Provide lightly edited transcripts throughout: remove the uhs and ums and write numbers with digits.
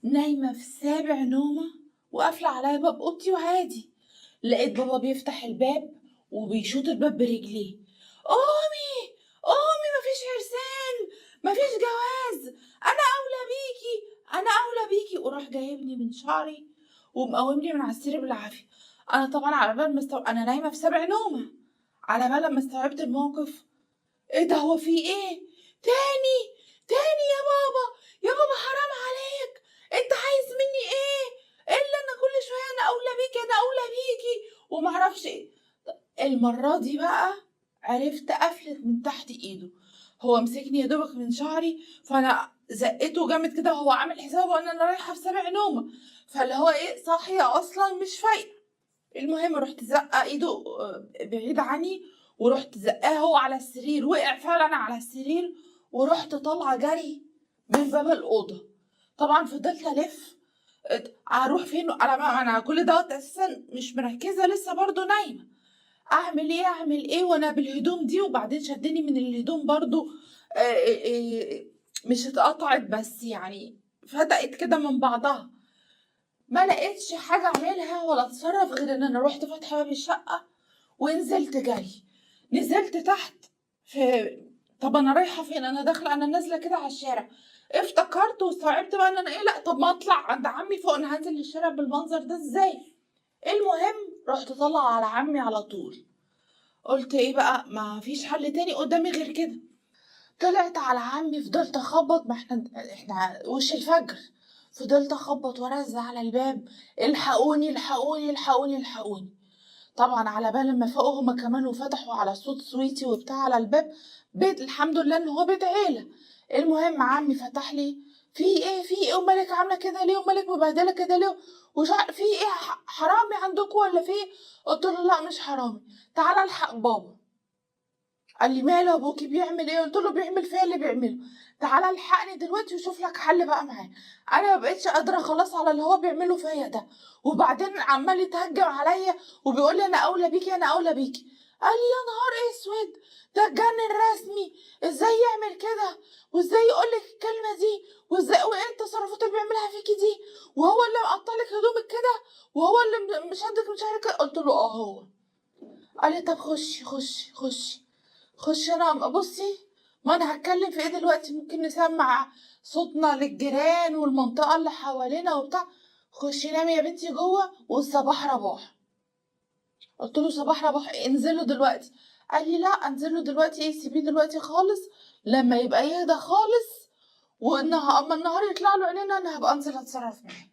نايمة في سابع نومة وقافلة عليا باب أوضتي وعادي. لقيت بابا بيفتح الباب وبيشوط الباب برجليه. قومي قومي، مفيش عرسان، مفيش جواز، أنا أولى بيكي، أنا أولى بيكي. وراح جايبني من شعري ومقومني من على السرير بالعافية. أنا طبعا على بال ما أنا نايمة في سابع نومة، على بال ما استوعبت الموقف. إيه ده؟ هو في إيه؟ تاني تاني يا بابا، يا بابا حرام عليك، انت عايز مني ايه؟ الا انا كل شويه انا اولى بيكي، انا اولى بيكي ومعرفش ايه. المره دي بقى عرفت افلت من تحت ايده. هو مسكني يا دوبك من شعري، فانا زقته جامد كده وهو عامل حسابه ان انا رايحه في سابع نومه، فاللي هو ايه، صاحيه اصلا مش فايقه. المهم رحت زقه ايده بعيد عني، ورحت زقاه هو على السرير، وقع فعلا على السرير، ورحت طالعه جري من باب الاوضه. طبعا فضلت الف، اروح فين؟ انا كل دوت اساسا مش مركزه، لسه برضو نايمه. اعمل ايه وانا بالهدوم دي؟ وبعدين شدني من الهدوم برضو، مش اتقطعت بس يعني فتقت كده من بعضها. ما لقيتش حاجه اعملها ولا اتصرف غير ان انا رحت فاتحه باب الشقه ونزلت جري. نزلت تحت في، طب انا رايحه فين؟ انا داخله، انا نازله كده على الشارع. افتكرت واستوعبت بقى ان انا ايه، لا طب ما اطلع عند عمي فوق، انا هنزل الشارع بالمنظر ده ازاي؟ المهم رحت طالعه على عمي على طول. قلت ايه بقى، ما فيش حل تاني قدامي غير كده. طلعت على عمي، فضلت اخبط، ما احنا وش الفجر. فضلت اخبط وارزع على الباب: الحقوني الحقوني الحقوني الحقوني. طبعا على بال ما فوقوا هما كمان وفتحوا على صوت سويتي وبتاع على الباب. بيت الحمد لله ان هو بيت عيله. المهم عمي فتح لي: في ايه ومالك عامله كده ليه، ومالك مبهدله كده ليه، وش في ايه، حرامي عندكم ولا في ايه؟ قلت له لا مش حرامي، تعالى الحق بابا. قال لي ماله ابوكي بيعمل ايه؟ قلت له بيعمل فيا اللي بيعمله، تعالى الحقني دلوقتي وشوف لك حل بقى معاه. انا ما بقتش قادره خلاص على اللي هو بيعمله فيا ده. وبعدين عمال يتهجم عليا وبيقول لي انا اولى بيكي، انا اولى بيكي. قال لي يا نهار اسود، ده اتجنن رسمي، ازاي يعمل كده، وازاي يقول لك الكلمه دي، وازاي، وايه التصرفات اللي بيعملها فيكي دي، وهو اللي مقطع لك هدومك كده، وهو اللي مشدك مش عارف كده. قلت له اه هو. قال لي طب خشي انا بصي، ما انا هتكلم في ايه دلوقتي، ممكن نسمع صوتنا للجيران والمنطقه اللي حوالينا وبتاع. خشي نامي يا بنتي جوه والصباح رباح. قلت له صباح رباح إيه؟ انزلوا دلوقتي. قال لي لا انزلوا دلوقتي ايه، سيبيه دلوقتي خالص لما يبقى يهدى خالص، اما النهار يطلع له عينينا انا هبقى انزل اتصرف معاه.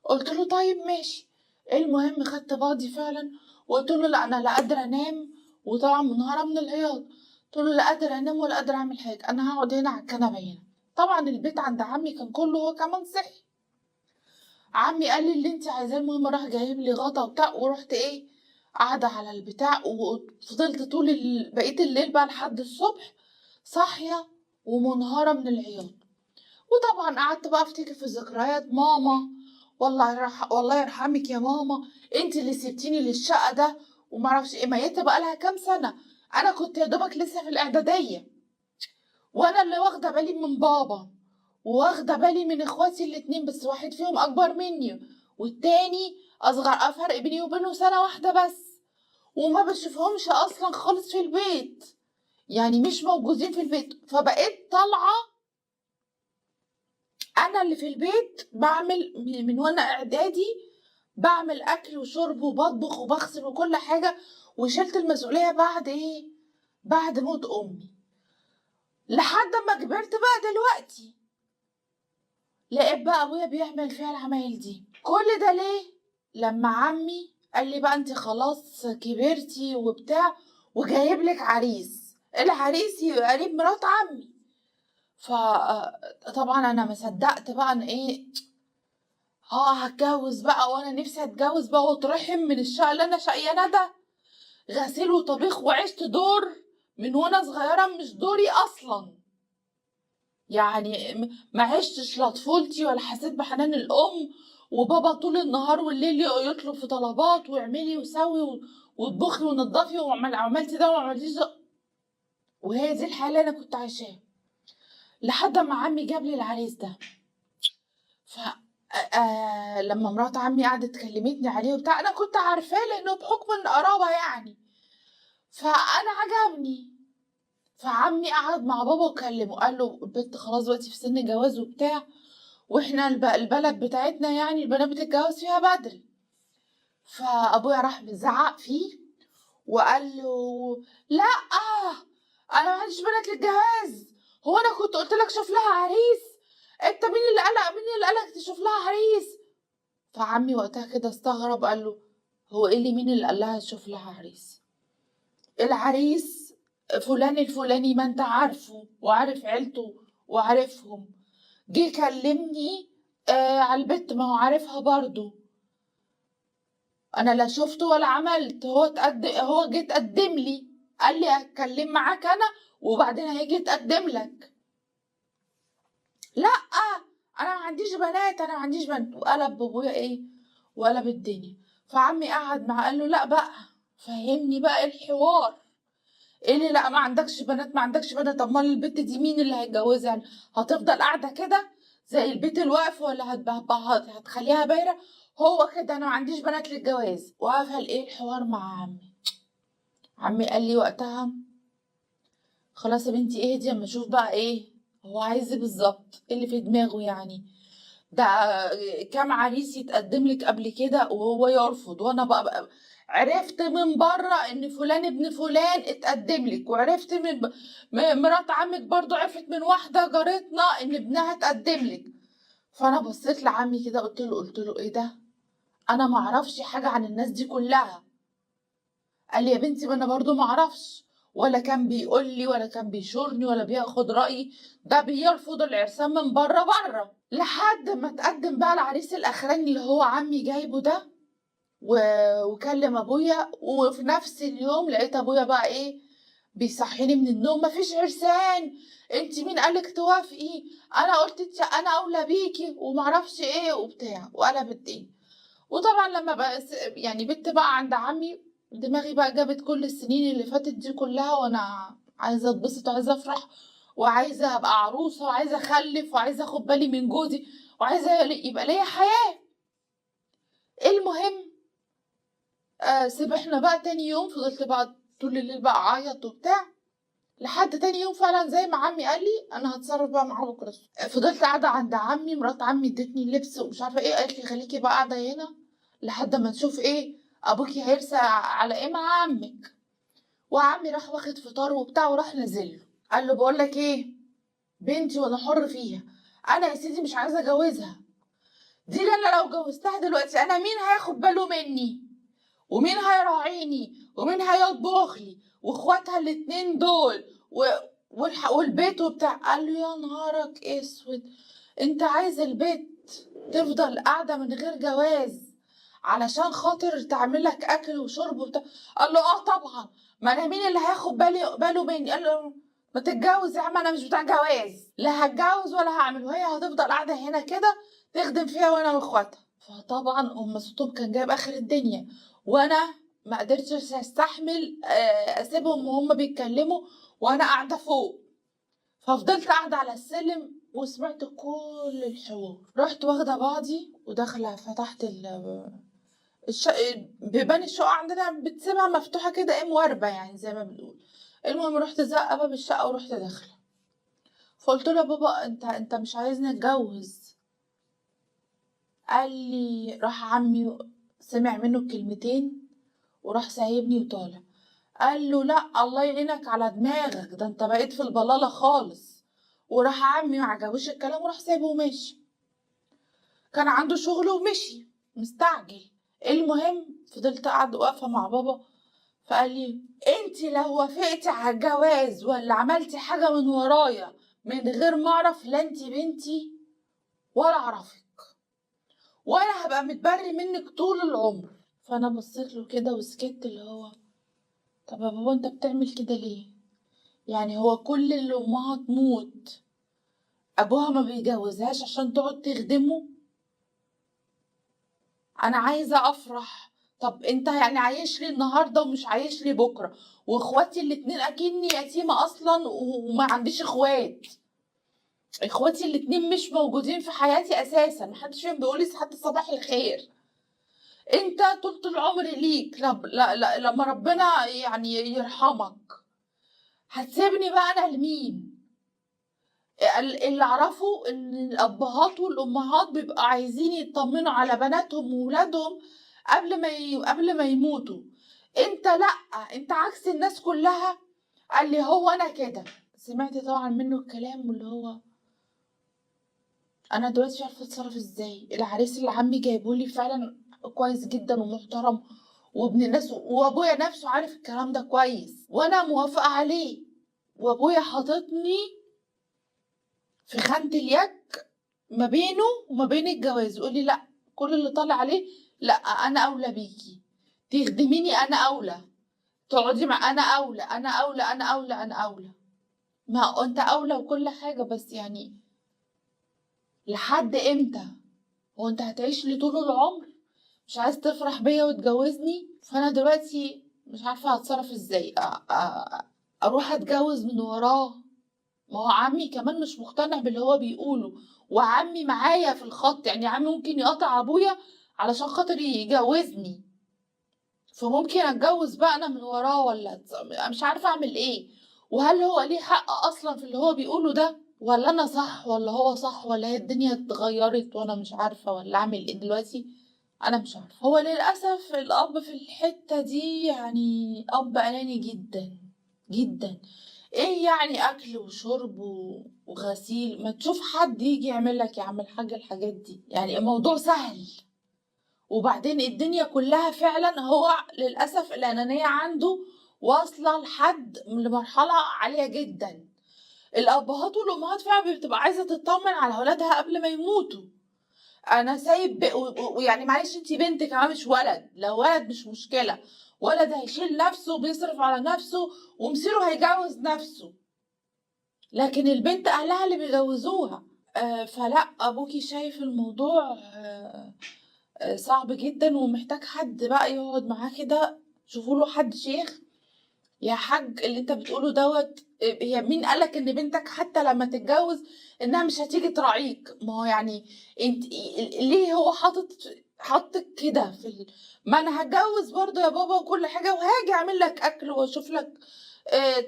قلت له طيب ماشي. المهم خدت بعضي فعلا وقلت له لا انا لا قادره انام، وطبعا منهاره من العياط. قلت له لا قادره انام ولا قادره اعمل حاجه، انا هقعد هنا على الكنبه هنا. طبعا البيت عند عمي كان كله هو كمان صحي. عمي قال لي اللي انت عايزاه. المهم راح جايب لي غطا وبتاع، ورحت ايه، قاعده على البتاع، وفضلت طول بقيه الليل بقى لحد الصبح صاحيه ومنهاره من العياط. وطبعا قعدت بقى افتكر في ذكريات ماما. والله يرحمك يا ماما، انت اللي سبتيني للشقه ده ومعرفش ايه. ميتة بقى لها كام سنه، انا كنت يا دوبك لسه في الاعداديه، وانا اللي واخده بالي من بابا، واخده بالي من اخواتي الاتنين، بس واحد فيهم اكبر مني والتاني اصغر، فرق بيني وبينه سنه واحده بس. وما بشوفهمش اصلا خالص في البيت، يعني مش موجودين في البيت. فبقيت طالعه انا اللي في البيت، بعمل من وانا اعدادي، بعمل اكل وشرب وبطبخ وبغسل وكل حاجه، وشلت المسؤوليه بعد ايه، بعد موت امي. لحد ما كبرت بقى دلوقتي لقيت بقى ابويا بيعمل فيها العمايل دي. كل ده ليه؟ لما عمي قال لي بقى انت خلاص كبرتي وبتاع، وجايب لك عريس، العريس يبقى قريب مرات عمي. فطبعا انا ما صدقت بقى ان ايه، هتجوز بقى، وانا نفسي اتجوز بقى واترحم من الشقه اللي انا شقيانه ده، غسيل وطبيخ، وعشت دور من وانا صغيره مش دوري اصلا. يعني ما عشتش لا طفولتي ولا حسيت بحنان الام. وبابا طول النهار والليل يطلب في طلبات واعملي وسوي واطبخي ونضفي وعملتي ده وما عملتيش ده. وهي دي الحياه اللي انا كنت عايشاها لحد ما عمي جاب لي العريس ده. لما مرات عمي قعدت كلمتني عليه وبتاع، انا كنت عارفاه لانه بحكم القرابه يعني، فانا عجبني. فعمي قعد مع بابا وكلمه، قال له البنت خلاص دلوقتي في سن جواز وبتاع، واحنا البلد بتاعتنا يعني البنات بتتجوز فيها بدري. فابويا راح مزعق فيه وقال له لا، انا ما عنديش بنات للجواز، هو انا كنت قلت لك شوف لها عريس؟ انت مين اللي قالك تشوف لها عريس؟ فعمي وقتها كده استغرب، قال له هو ايه اللي مين اللي قال لها تشوف لها عريس؟ العريس فلان الفلاني، ما انت عارفه وعارف عيلته وعارفهم، جه كلمني على البت، ما هو عارفها برضو، انا لا شفته ولا عملت، هو جه اتقدم لي، قال لي اتكلم معاك انا وبعدين هيجي يتقدم لك. لا، انا ما عنديش بنات، انا ما عنديش بنات. وقلب بابويا ايه، وقلب الدنيا. فعمي قعد معاه قال له لا بقى، فهمني بقى إيه الحوار، ايه اللي لا ما عندكش بنات، ما عندكش بنات، امال البت دي مين اللي هيتجوزها؟ يعني هتفضل قاعده كده زي البيت الواقف، ولا هتخليها بايره؟ هو كده انا ما عنديش بنات للجواز. وقفل ايه الحوار مع عمي قال لي وقتها خلاص يا بنتي اهدي اما اشوف بقى ايه هو عايز ايه بالظبط، ايه اللي في دماغه يعني. ده كام عريس يتقدم لك قبل كده وهو يرفض، وانا بقى عرفت من بره ان فلان ابن فلان اتقدم لك، وعرفت مرات عمك برضو عرفت من واحده جارتنا ان ابنها اتقدم لك. فانا بصيت لعمي كده قلت له ايه ده، انا ما اعرفش حاجه عن الناس دي كلها. قال لي يا بنتي ما انا برضو ما اعرفش، ولا كان بيقول لي ولا كان بيشورني ولا بياخد رايي، ده بيرفض العرسان من بره بره. لحد ما اتقدم بقى العريس الاخراني اللي هو عمي جايبه ده، وكلم ابويا، وفي نفس اليوم لقيت ابويا بقى ايه بيصحيني من النوم، مفيش عرسان، انت مين قالك توافقي؟ انا قلت انت انا اولى بيكي ومعرفش ايه وبتاع، وقلب الدنيا. وطبعا لما بقى يعني بنت بقى عند عمي، دماغي بقى جابت كل السنين اللي فاتت دي كلها، وانا عايزه اتبسط وعايزه افرح وعايزه ابقى عروسه وعايزه اخلف وعايزه اخد بالي من جوزي وعايزه يبقى ليا حياه. المهم سبحنا بقى تاني يوم، فضلت بقى طول الليل بقى اعيط وبتاع، لحد تاني يوم فعلا زي ما عمي قال لي انا هتصرف بقى معاه بكره الصبح. فضلت قاعده عند عمي، مرات عمي ادتني اللبس ومش عارفه ايه، قالت لي خليكي بقى قاعده هنا لحد ما نشوف ايه ابوكي هيرسى على ايه مع عمك. وعمي راح واخد فطار وبتاع وراح نازل له، قال له بقول لك ايه، بنتي وانا حر فيها، انا يا سيدي مش عايزه اجوزها، دي اللي انا لو جوزتها دلوقتي انا مين هياخد باله مني، ومين هيراعيني، ومين هيطبخ لي، واخواتها الاتنين دول والبيت وبتاع. قال له يا نهارك اسود، انت عايز البيت تفضل قاعده من غير جواز علشان خاطر تعمل لك اكل وشرب وبتاع؟ قال له اه طبعا، ما انا مين اللي هياخد باله مني؟ قال له ما تتجوز يا عم، انا مش بتاع جواز، لا هتجوز ولا هعمل، وهي هتفضل قاعده هنا كده تخدم فيها وانا واخواتها. فطبعا ام صوتهم كان جايب اخر الدنيا، وانا ما قدرتش استحمل اسيبهم وهم بيتكلموا وانا قاعده فوق. ففضلت قاعده على السلم وسمعت كل الحوار، رحت واخده بعضي وداخله فتحت بيبان الشقه عندنا بتسيبها مفتوحه كده ايه مواربه يعني زي ما بنقول. المهم رحت زقه باب الشقه ورحت داخله، فقلت له يا بابا انت مش عايزني اتجوز؟ قال لي راح عمي سمع منه الكلمتين وراح سايبني وطالع. قال له لا الله يعينك على دماغك، ده انت بقيت في البلالة خالص. وراح عمي ما عجبوش الكلام وراح سايبه ومشي، كان عنده شغل ومشي مستعجل. المهم فضلت قاعدة واقفة مع بابا، فقال لي انت لو وافقتي على الجواز ولا عملتي حاجة من ورايا من غير ما اعرف، لا انت بنتي ولا اعرفك، وانا هبقى متبري منك طول العمر. فانا بصيت له كده وسكت، اللي هو طب يا بابا انت بتعمل كده ليه؟ يعني هو كل اللي امها تموت ابوها ما بيجوزهاش عشان تقعد تخدمه؟ انا عايزه افرح، طب انت يعني عايش لي النهارده ومش عايش لي بكره، واخواتي الاتنين اكني يتيمه اصلا وما عنديش اخوات. اخواتي الاتنين مش موجودين في حياتي اساسا، محدش فيهم بيقولي حتى صباح الخير. انت طولة العمر ليك، لما ربنا يعني يرحمك هتسيبني بقى انا لمين؟ اللي اعرفه ان الابهات والامهات بيبقى عايزين يطمنوا على بناتهم وولادهم قبل ما يموتوا. انت لا، انت عكس الناس كلها. قال لي هو انا كده. سمعت طبعا منه الكلام اللي هو انا دلوقتي مش عارفه اتصرف ازاي. العريس اللي عمي جايبولي فعلا كويس جدا ومحترم وابن الناس، وابويا نفسه عارف الكلام ده كويس وانا موافقه عليه، وابويا حاططني في خانة اليك ما بينه وما بين الجواز. يقول لي لا، كل اللي طالع عليه لا، انا اولى بيكي، تخدميني انا اولى، تقعدي مع انا اولى، انا اولى، انا اولى، انا اولى. ما انت اولى وكل حاجه، بس يعني لحد امتى؟ هو انت هتعيش لي طول العمر مش عايز تفرح بيا وتجوزني؟ فانا دلوقتي مش عارفه هتصرف ازاي. اروح اتجوز من وراه؟ ما هو عمي كمان مش مقتنع باللي هو بيقوله، وعمي معايا في الخط. يعني عمي ممكن يقطع ابويا علشان خاطر يجوزني، فممكن اتجوز بقى انا من وراه، ولا مش عارفه اعمل ايه. وهل هو ليه حق اصلا في اللي هو بيقوله ده، ولا انا صح ولا هو صح، ولا هي الدنيا اتغيرت وانا مش عارفه، ولا اعمل ايه دلوقتي؟ انا مش عارفه. هو للاسف الاب في الحته دي يعني اب اناني جدا جدا. ايه يعني اكل وشرب وغسيل؟ ما تشوف حد يجي يعمل لك يا عم الحاج الحاجات دي، يعني الموضوع سهل. وبعدين الدنيا كلها فعلا، هو للاسف الانانيه عنده واصله لمرحله عاليه جدا. الابهات والامهات فعلا بتبقى عايزه تطمن على اولادها قبل ما يموتوا. انا سايب ويعني معلش انتي بنت كمان مش ولد، لو ولد مش مشكله، ولد هيشيل نفسه وبيصرف على نفسه ومصيره هيجوز نفسه، لكن البنت اهلها اللي بيجوزوها. فلا، ابوكي شايف الموضوع صعب جدا ومحتاج حد بقى يقعد معاه كده. شوفوا له حد شيخ. يا حاج اللي انت بتقوله دوت، هي مين قالك ان بنتك حتى لما تتجوز انها مش هتيجي تراعيك؟ ما هو يعني انت ليه هو حاطك كده ما انا هتجوز برضه يا بابا وكل حاجه، وهاجي اعمل لك اكل واشوف لك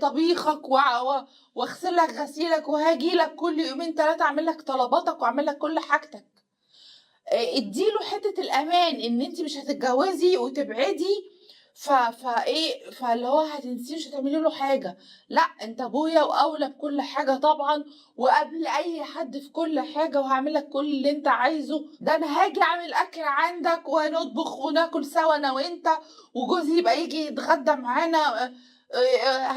طبيخك واغسل لك غسيلك، وهاجي لك كل يومين ثلاثه اعمل لك طلباتك واعمل لك كل حاجتك. اديله حته الامان ان انت مش هتتجوزي وتبعدي فاللي هو هتنسيه مش هتعملي له حاجه. لا، انت ابويا واولى بكل حاجه طبعا، وقبل اي حد في كل حاجه، وهعمل لك كل اللي انت عايزه. ده انا هاجي اعمل اكل عندك ونطبخ وناكل سوا انا وانت، وجوزي يبقى يجي يتغدى معانا.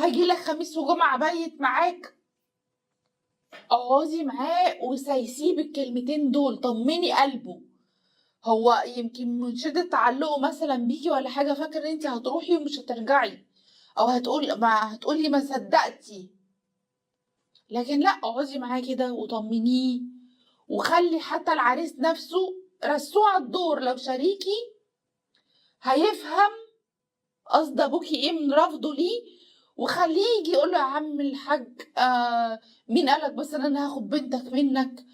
هاجي لك خميس وجمعه بيت معاك. اقعدي معاه وسيسيب الكلمتين دول، طمني قلبه. هو يمكن من شدة تعلقه مثلا بيكي ولا حاجة فاكر ان انت هتروحي ومش هترجعي، او هتقولي ما صدقتي. لكن لا، اقعدي معاه كده وطمنيه، وخلي حتى العريس نفسه رسوه على الدور. لو شريكي هيفهم قصد ابوكي ايه من رفضه ليه، وخليه يجي يقول له يا عم الحاج مين قالك بس ان انا هاخد بنتك منك؟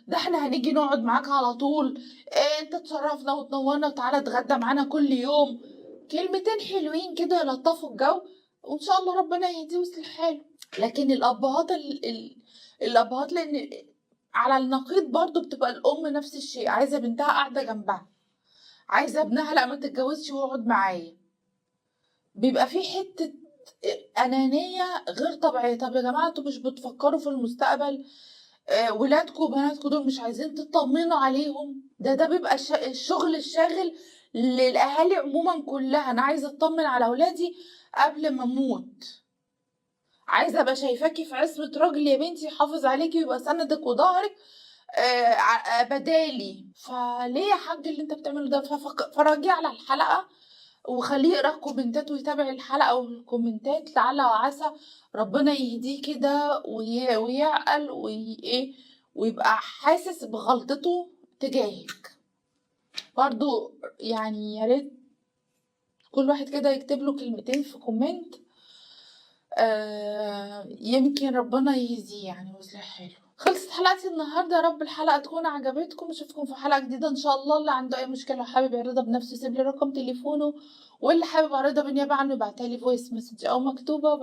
ده احنا هنيجي نقعد معاك على طول. انت تشرفنا وتنورنا وتعالى اتغدى معانا كل يوم. كلمتين حلوين كده يلطفوا الجو، وان شاء الله ربنا يهديه ويصلح حاله. لكن الابهات لان على النقيض برضو بتبقى الام نفس الشيء، عايزه بنتها قاعده جنبها، عايزه ابنها لا ما تتجوزش واقعد معايا. بيبقى في حته انانيه غير طبيعيه. طب يا جماعه انتوا مش بتفكروا في المستقبل؟ ولادكم وبناتكم دول مش عايزين تطمنوا عليهم؟ ده بيبقى الشغل الشاغل للاهالي عموما كلها. انا عايزه اطمن على اولادي قبل ما اموت، عايزه ابقى شايفاكي في عصمه راجل يا بنتي يحافظ عليكي ويبقى سندك وظهرك بدالي. فليه يا حاج اللي انت بتعمله ده؟ فراجع على الحلقه وخليه يقرا الكومنتات ويتابع الحلقه والكومنتات، لعل وعسى ربنا يهديه كده ويعقل ايه، ويبقى حاسس بغلطته تجاهك. برضو يعني يا ريت كل واحد كده يكتب له كلمتين في كومنت يمكن ربنا يهديه يعني ويصلح حاله. خلصت حلقتي النهارده، يا رب الحلقه تكون عجبتكم. اشوفكم في حلقه جديده ان شاء الله. اللي عنده اي مشكله وحابب يعرضها بنفسه يسيب لي رقم تليفونه، واللي حابب اعرضها بالنيابه عنه يبعتها لي فويس مسج او مكتوبه.